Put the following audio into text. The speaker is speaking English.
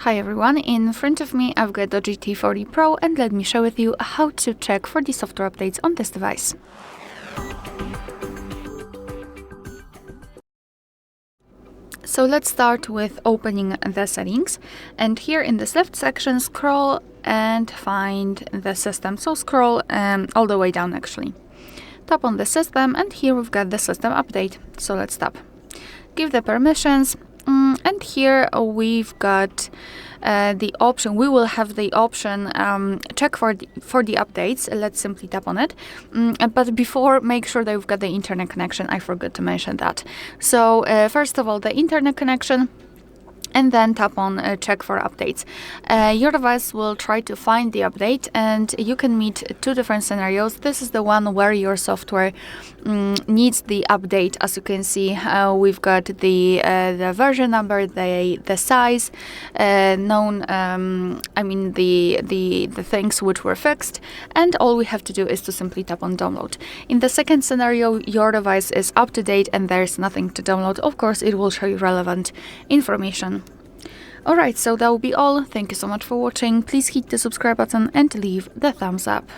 Hi everyone, in front of me I've got DOOGEE T40 Pro and let me share with you how to check for the software updates on this device. So let's start with opening the settings, and here in this left section scroll and find the system. So scroll all the way down actually. Tap on the system and here we've got the system update. So let's tap. Give the permissions. And here we've got the option. We will have the option check for the updates. Let's simply tap on it. But before, make sure that you've got the internet connection. I forgot to mention that. So first of all, the internet connection. And then tap on check for updates. Your device will try to find the update, and you can meet two different scenarios. This is the one where your software needs the update. As you can see, we've got the version number, the size, the things which were fixed, and all we have to do is to simply tap on download. In the second scenario, your device is up to date and there's nothing to download. Of course, it will show you relevant information. Alright, so that will be all. Thank you so much for watching. Please hit the subscribe button and leave the thumbs up.